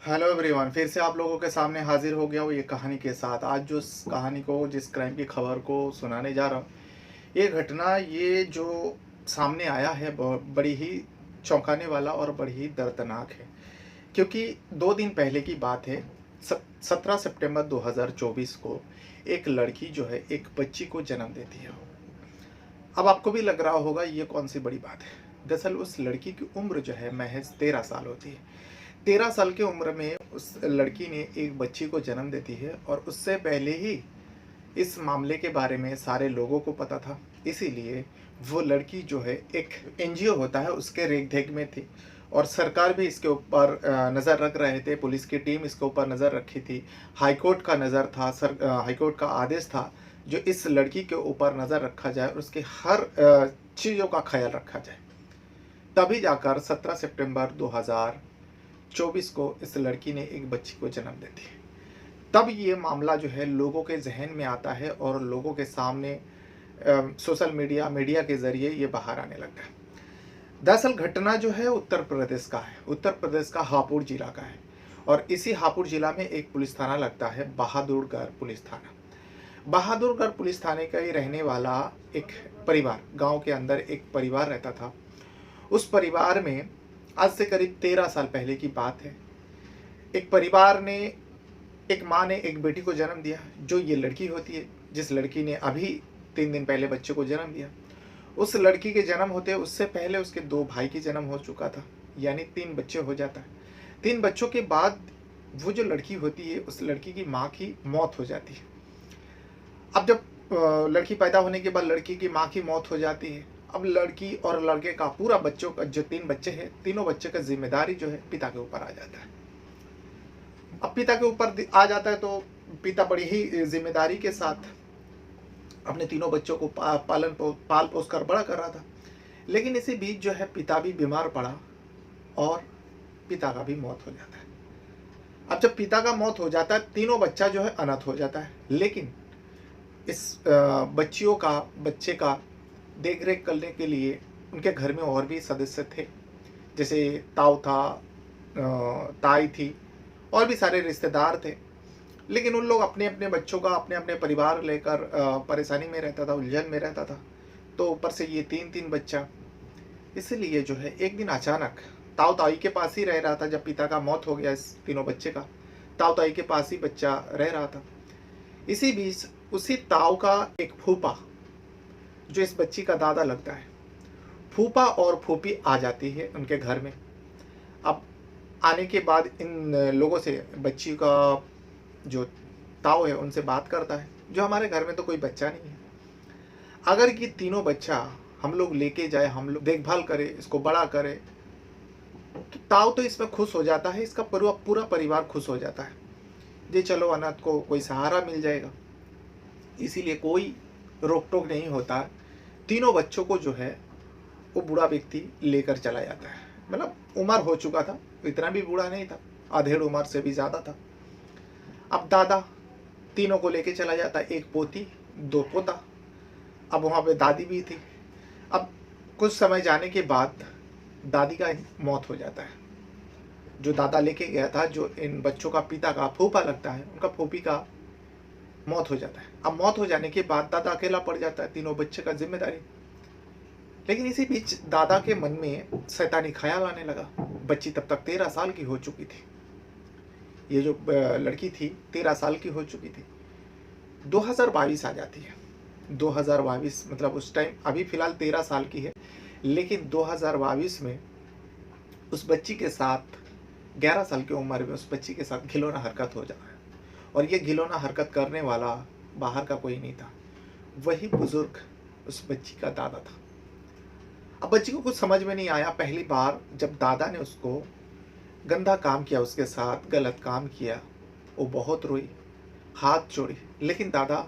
Hello everyone, फिर से आप लोगों के सामने हाजिर हो गया हूँ ये कहानी के साथ। आज जो इस कहानी को, जिस क्राइम की खबर को सुनाने जा रहा हूँ, ये घटना ये जो सामने आया है बड़ी ही चौंकाने वाला और बड़ी ही दर्दनाक है। क्योंकि 2 दिन पहले की बात है। 17 सितंबर 2024 को एक लड़की जो है एक बच्ची को जन्म देती है। अब आपको भी लग रहा होगा ये कौन सी बड़ी बात है। दरअसल उस लड़की की उम्र जो है महज 13 साल होती है। 13 साल की उम्र में उस लड़की ने एक बच्ची को जन्म देती है और उससे पहले ही इस मामले के बारे में सारे लोगों को पता था। इसीलिए वो लड़की जो है एक एनजीओ होता है उसके रेख में थी और सरकार भी इसके ऊपर नज़र रख रहे थे। पुलिस की टीम इसके ऊपर नज़र रखी थी। हाईकोर्ट का नज़र था, हाईकोर्ट का आदेश था जो इस लड़की के ऊपर नज़र रखा जाए और उसके हर चीज़ों का ख्याल रखा जाए। तभी जाकर 17 सितंबर 2024 को इस लड़की ने एक बच्ची को जन्म देती है। तब ये मामला जो है लोगों के जहन में आता है और लोगों के सामने सोशल मीडिया मीडिया के ज़रिए ये बाहर आने लगता है। दरअसल घटना जो है उत्तर प्रदेश का है। उत्तर प्रदेश का हापुड़ जिला का है और इसी हापुड़ जिला में एक पुलिस थाना लगता है, बहादुरगढ़ पुलिस थाना। बहादुरगढ़ पुलिस थाने का ही रहने वाला एक परिवार, गांव के अंदर एक परिवार रहता था। उस परिवार में आज से करीब 13 साल पहले की बात है। एक परिवार ने, एक माँ ने एक बेटी को जन्म दिया जो ये लड़की होती है, जिस लड़की ने अभी 3 दिन पहले बच्चे को जन्म दिया। उस लड़की के जन्म होते उससे पहले उसके 2 भाई की जन्म हो चुका था, यानी 3 बच्चे हो जाता है। 3 बच्चों के बाद वो जो लड़की होती है उस लड़की की माँ की मौत हो जाती है। अब जब लड़की पैदा होने के बाद लड़की की माँ की मौत हो जाती है। अब लड़की और लड़के का पूरा बच्चों का जो 3 बच्चे हैं, तीनों बच्चे का जिम्मेदारी जो है पिता के ऊपर आ जाता है। अब पिता के ऊपर आ जाता है तो पिता बड़ी ही जिम्मेदारी के साथ अपने तीनों बच्चों को पाल पोस कर बड़ा कर रहा था। लेकिन इसी बीच जो है पिता भी बीमार पड़ा और पिता का भी मौत हो जाता है। अब जब पिता का मौत हो जाता है तीनों बच्चा जो है अनाथ हो जाता है। लेकिन इस बच्चे का देख रेख करने के लिए उनके घर में और भी सदस्य थे, जैसे ताऊ था, ताई थी और भी सारे रिश्तेदार थे। लेकिन उन लोग अपने अपने बच्चों का, अपने अपने परिवार लेकर परेशानी में रहता था, उलझन में रहता था। तो ऊपर से ये 3 3 बच्चा, इसलिए जो है एक दिन अचानक ताऊ ताई के पास ही रह रहा था। जब पिता का मौत हो गया इस तीनों बच्चे का, ताऊ ताई के पास ही बच्चा रह रहा था। इसी बीच उसी ताऊ का एक फूफा जो इस बच्ची का दादा लगता है, फूफा और फूफी आ जाती है उनके घर में। अब आने के बाद इन लोगों से बच्ची का जो ताऊ है उनसे बात करता है, जो हमारे घर में तो कोई बच्चा नहीं है, अगर ये तीनों बच्चा हम लोग लेके जाए, हम लोग देखभाल करें, इसको बड़ा करें, तो ताऊ तो इसमें खुश हो जाता है, इसका पूरा पूरा परिवार खुश हो जाता है। ये चलो अनाथ को कोई सहारा मिल जाएगा, इसीलिए कोई रोक टोक नहीं होता। तीनों बच्चों को जो है वो बूढ़ा व्यक्ति लेकर चला जाता है। मतलब उम्र हो चुका था, इतना भी बूढ़ा नहीं था, आधेड़ उम्र से भी ज़्यादा था। अब दादा तीनों को लेके चला जाता है, एक पोती 2 पोता। अब वहाँ पे दादी भी थी। अब कुछ समय जाने के बाद दादी का मौत हो जाता है। जो दादा लेके गया था, जो इन बच्चों का पिता का फूफा लगता है, उनका फूफी का मौत हो जाता है। अब मौत हो जाने के बाद दादा अकेला पड़ जाता है, तीनों बच्चे का जिम्मेदारी। लेकिन इसी बीच दादा के मन में शैतानी ख्याल आने लगा। बच्ची तब तक 13 साल की हो चुकी थी। ये जो लड़की थी 13 साल की हो चुकी थी। 2022 आ जाती है। 2022 मतलब उस टाइम, अभी फिलहाल 13 साल की है, लेकिन 2022 में उस बच्ची के साथ 11 साल की उम्र में उस बच्ची के साथ घिनौना हरकत हो जाता है। और ये घिनौना हरकत करने वाला बाहर का कोई नहीं था, वही बुजुर्ग उस बच्ची का दादा था। अब बच्ची को कुछ समझ में नहीं आया। पहली बार जब दादा ने उसको गंदा काम किया, उसके साथ गलत काम किया, वो बहुत रोई, हाथ जोड़ी। लेकिन दादा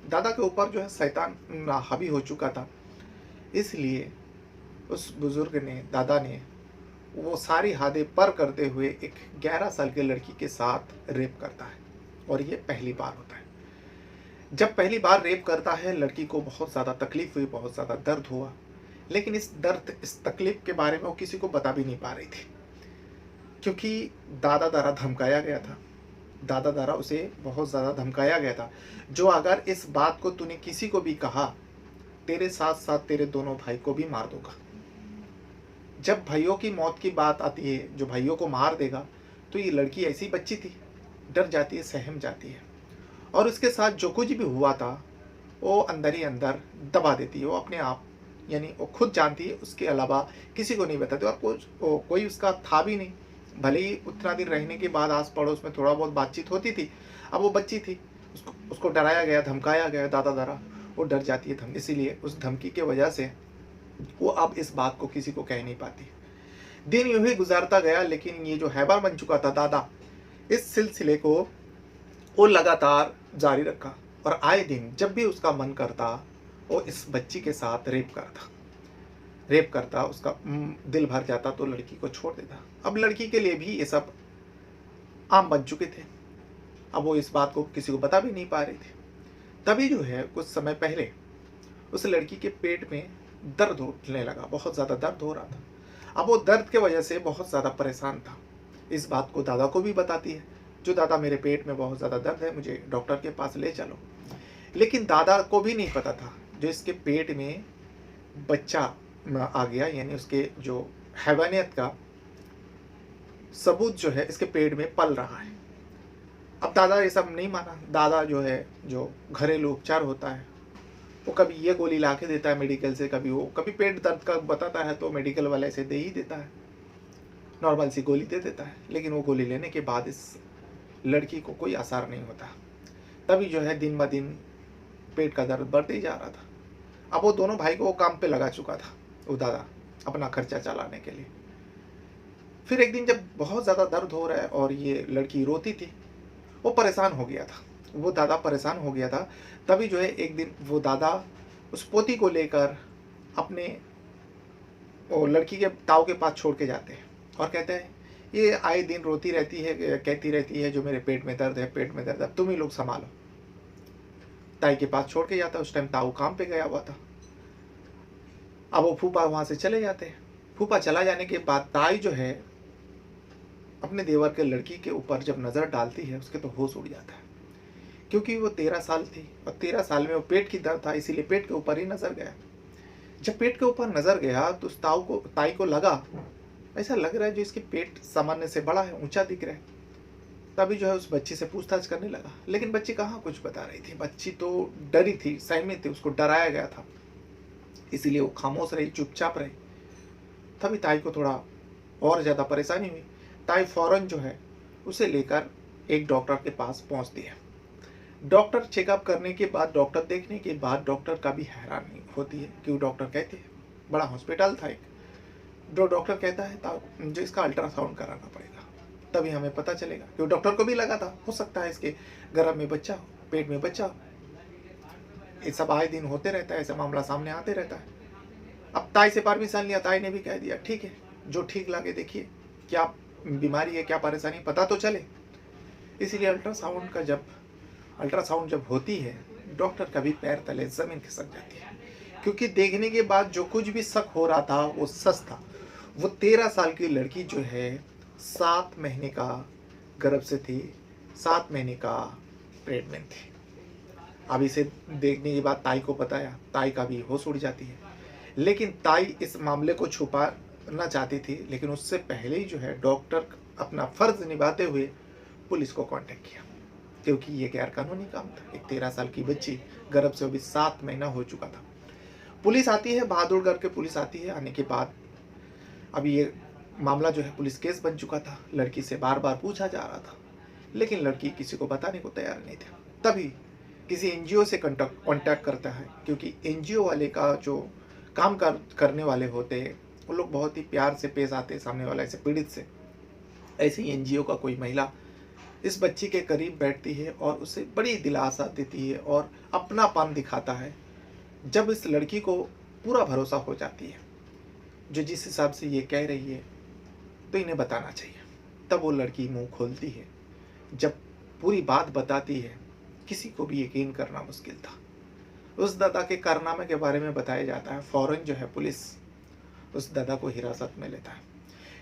दादा के ऊपर जो है शैतान हावी हो चुका था। इसलिए उस बुजुर्ग ने, दादा ने, वो सारी हदें पार करते हुए एक 11 साल की लड़की के साथ रेप करता है। और ये पहली बार होता है। जब पहली बार रेप करता है, लड़की को बहुत ज़्यादा तकलीफ हुई, बहुत ज़्यादा दर्द हुआ। लेकिन इस दर्द, इस तकलीफ के बारे में वो किसी को बता भी नहीं पा रही थी, क्योंकि दादा द्वारा धमकाया गया था। दादा द्वारा उसे बहुत ज़्यादा धमकाया गया था, जो अगर इस बात को तूने किसी को भी कहा, तेरे साथ-साथ तेरे दोनों भाई को भी मार दूँगा। जब भाइयों की मौत की बात आती है, जो भाइयों को मार देगा, तो ये लड़की ऐसी बच्ची थी, डर जाती है, सहम जाती है और उसके साथ जो कुछ भी हुआ था, वो अंदर ही अंदर दबा देती है। वो अपने आप, यानी वो खुद जानती है, उसके अलावा किसी को नहीं बताती और कोई उसका था भी नहीं। भले ही उतना दिन रहने के बाद आस-पड़ोस में थोड़ा बहुत बातचीत होती थी। अब वो बच्ची थी, उसको डराया गया, धमकाया गया दादा द्वारा, वो डर जाती है इसीलिए उस धमकी की वजह से वो अब इस बात को किसी को कह नहीं पाती। दिन यूँ ही गुज़रता गया, लेकिन ये जो हैबर बन चुका था दादा, इस सिलसिले को वो लगातार जारी रखा और आए दिन जब भी उसका मन करता, वो इस बच्ची के साथ रेप करता, उसका दिल भर जाता तो लड़की को छोड़ देता। अब लड़की के लिए भी ये सब आम बन चुके थे। अब वो इस बात को किसी को बता भी नहीं पा रही थी। तभी जो है कुछ समय पहले उस लड़की के पेट में दर्द होने लगा, बहुत ज़्यादा दर्द हो रहा था। अब वो दर्द के वजह से बहुत ज़्यादा परेशान था। इस बात को दादा को भी बताती है, जो दादा मेरे पेट में बहुत ज़्यादा दर्द है, मुझे डॉक्टर के पास ले चलो। लेकिन दादा को भी नहीं पता था जो इसके पेट में बच्चा आ गया, यानी उसके जो हैवानियत का सबूत जो है इसके पेट में पल रहा है। अब दादा ये सब नहीं माना। दादा जो है, जो घरेलू उपचार होता है, वो कभी ये गोली ला के देता है मेडिकल से, कभी पेट दर्द का बताता है तो मेडिकल वाले से दे ही देता है, नॉर्मल सी गोली दे देता है। लेकिन वो गोली लेने के बाद इस लड़की को कोई असर नहीं होता। तभी जो है दिन ब दिन पेट का दर्द बढ़ते ही जा रहा था। अब वो दोनों भाई को वो काम पे लगा चुका था, वो दादा, अपना खर्चा चलाने के लिए। फिर एक दिन जब बहुत ज़्यादा दर्द हो रहा है और ये लड़की रोती थी, वो परेशान हो गया था, वो दादा परेशान हो गया था। तभी जो है एक दिन वो दादा उस पोती को लेकर अपने वो लड़की के ताऊ के पास छोड़ के जाते हैं और कहते हैं, ये आए दिन रोती रहती है, कहती रहती है जो मेरे पेट में दर्द है, पेट में दर्द है, तुम ही लोग संभालो। ताई के पास छोड़ के जाता है। उस टाइम ताऊ काम पे गया हुआ था। अब वो फूफा वहाँ से चले जाते हैं। फूफा चला जाने के बाद ताई जो है अपने देवर के लड़की के ऊपर जब नज़र डालती है, उसके तो होश उड़ जाता है, क्योंकि वो 13 साल थी और 13 साल में वो पेट की दर्द था, इसीलिए पेट के ऊपर ही नज़र गया। जब पेट के ऊपर नज़र गया तो उस ताई को लगा, ऐसा लग रहा है जो इसके पेट सामान्य से बड़ा है, ऊंचा दिख रहा है। तभी जो है उस बच्ची से पूछताछ करने लगा, लेकिन बच्ची कहाँ कुछ बता रही थी। बच्ची तो डरी थी, सहमी थी, उसको डराया गया था, इसीलिए वो खामोश रही, चुपचाप रही। तभी ताई को थोड़ा और ज़्यादा परेशानी हुई। ताई फौरन जो है उसे लेकर एक डॉक्टर के पास पहुंचती है। डॉक्टर चेकअप करने के बाद, डॉक्टर देखने के बाद डॉक्टर का भी हैरानी होती है कि वो डॉक्टर कहते हैं, बड़ा हॉस्पिटल था एक, जो डॉक्टर कहता है जो इसका अल्ट्रासाउंड कराना पड़ेगा, तभी हमें पता चलेगा। क्योंकि डॉक्टर को भी लगा था हो सकता है इसके गर्भ में बच्चा हो, पेट में बच्चा हो। ये सब आए दिन होते रहता है, ऐसा मामला सामने आते रहता है। अब ताई से परमिशन लिया, ताई ने भी कह दिया ठीक है, जो ठीक लगे देखिए, क्या बीमारी है, क्या परेशानी, पता तो चले। इसीलिए अल्ट्रासाउंड जब होती है, डॉक्टर का भी पैर तले ज़मीन खिसक जाती है, क्योंकि देखने के बाद जो कुछ भी शक हो रहा था वो सच था। वो 13 साल की लड़की जो है 7 महीने का गर्भ से थी, 7 महीने का प्रेग्नेंट थी। अब इसे देखने के बाद ताई को बताया, ताई का भी होश उड़ जाती है। लेकिन ताई इस मामले को छुपाना चाहती थी, लेकिन उससे पहले ही जो है डॉक्टर अपना फ़र्ज निभाते हुए पुलिस को कांटेक्ट किया, क्योंकि ये गैर कानूनी काम था। एक 13 साल की बच्ची, गर्भ से अभी 7 महीना हो चुका था। पुलिस आती है, बहादुरगढ़ के पुलिस आती है। आने के बाद अभी ये मामला जो है पुलिस केस बन चुका था। लड़की से बार बार पूछा जा रहा था, लेकिन लड़की किसी को बताने को तैयार नहीं थी। तभी किसी एनजीओ से कांटेक्ट करता है, क्योंकि एनजीओ वाले का जो काम करने वाले होते हैं, वो लोग बहुत ही प्यार से पेश आते हैं सामने वाले से, पीड़ित से। ऐसे ही एनजीओ का कोई महिला इस बच्ची के करीब बैठती है और उसे बड़ी दिलासा देती है और अपनापन दिखाता है। जब इस लड़की को पूरा भरोसा हो जाती है जो जिस हिसाब से ये कह रही है, तो इन्हें बताना चाहिए। तब वो लड़की मुंह खोलती है। जब पूरी बात बताती है, किसी को भी यकीन करना मुश्किल था। उस दादा के कारनामे के बारे में बताया जाता है। फौरन जो है पुलिस उस दादा को हिरासत में लेता है।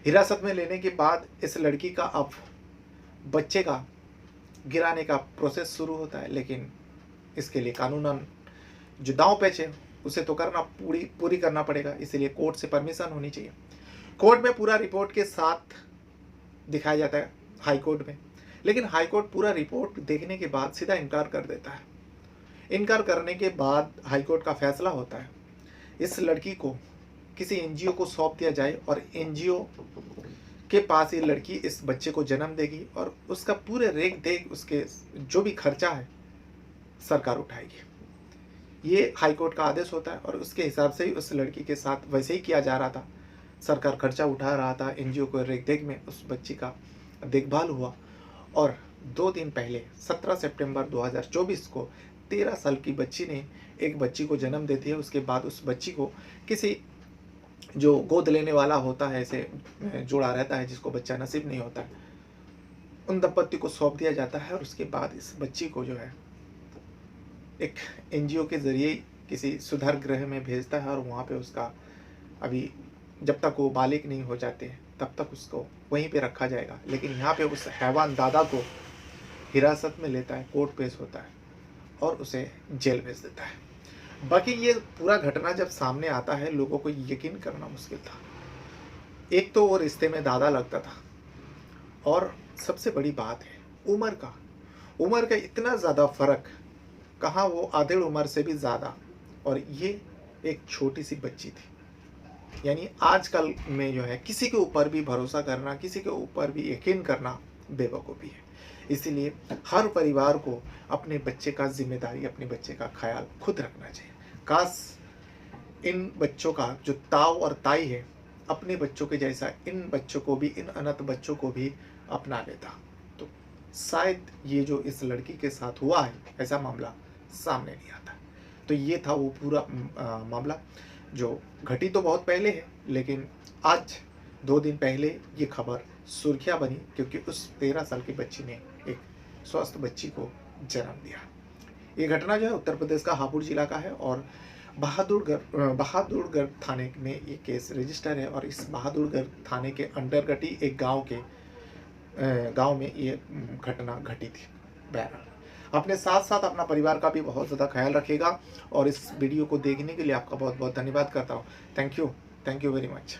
हिरासत में लेने के बाद इस लड़की का अब बच्चे का गिराने का प्रोसेस शुरू होता है, लेकिन इसके लिए कानूनन जो दांव पेच है उसे तो करना पूरी करना पड़ेगा, इसीलिए कोर्ट से परमिशन होनी चाहिए। कोर्ट में पूरा रिपोर्ट के साथ दिखाया जाता है हाई कोर्ट में, लेकिन हाई कोर्ट पूरा रिपोर्ट देखने के बाद सीधा इनकार कर देता है। इनकार करने के बाद हाई कोर्ट का फैसला होता है इस लड़की को किसी एनजीओ को सौंप दिया जाए और एनजीओ के पास ये लड़की इस बच्चे को जन्म देगी और उसका पूरे रेख देख उसके जो भी खर्चा है सरकार उठाएगी। ये हाई कोर्ट का आदेश होता है और उसके हिसाब से ही उस लड़की के साथ वैसे ही किया जा रहा था। सरकार खर्चा उठा रहा था, एनजीओ को रेख देख में उस बच्ची का देखभाल हुआ। और 2 दिन पहले 17 सितंबर 2024 को 13 साल की बच्ची ने एक बच्ची को जन्म देती है। उसके बाद उस बच्ची को किसी जो गोद लेने वाला होता है, ऐसे जोड़ा रहता है जिसको बच्चा नसीब नहीं होता है, उन दंपत्ति को सौंप दिया जाता है। और उसके बाद इस बच्ची को जो है एक एनजीओ के ज़रिए किसी सुधार गृह में भेजता है और वहाँ पे उसका अभी जब तक वो बालिग नहीं हो जाते तब तक उसको वहीं पे रखा जाएगा। लेकिन यहाँ पे उस हैवान दादा को हिरासत में लेता है, कोर्ट पेश होता है और उसे जेल भेज देता है। बाकी ये पूरा घटना जब सामने आता है लोगों को यकीन करना मुश्किल था। एक तो वो रिश्ते में दादा लगता था और सबसे बड़ी बात है उम्र का इतना ज़्यादा फ़र्क, कहाँ वो आधे उम्र से भी ज़्यादा, और ये एक छोटी सी बच्ची थी। यानी आजकल में जो है किसी के ऊपर भी भरोसा करना, किसी के ऊपर भी यकीन करना बेवकूफ़ी है। इसीलिए हर परिवार को अपने बच्चे का जिम्मेदारी, अपने बच्चे का ख्याल खुद रखना चाहिए। काश इन बच्चों का जो ताऊ और ताई है अपने बच्चों के जैसा इन बच्चों को भी, इन अनाथ बच्चों को भी अपना लेता तो शायद ये जो इस लड़की के साथ हुआ है ऐसा मामला सामने नहीं आता। तो ये था वो पूरा मामला जो घटी तो बहुत पहले है, लेकिन आज 2 दिन पहले ये खबर सुर्खियाँ बनी क्योंकि उस 13 साल की बच्ची ने एक स्वस्थ बच्ची को जन्म दिया। ये घटना जो है उत्तर प्रदेश का हापुड़ जिला का है और बहादुरगढ़ थाने में ये केस रजिस्टर है। और इस बहादुरगढ़ थाने के अंतर्गत ही एक गांव में ये घटना घटी थी। बहरहाल अपने साथ साथ अपना परिवार का भी बहुत ज़्यादा ख्याल रखिएगा और इस वीडियो को देखने के लिए आपका बहुत बहुत धन्यवाद करता हूँ। Thank you very much.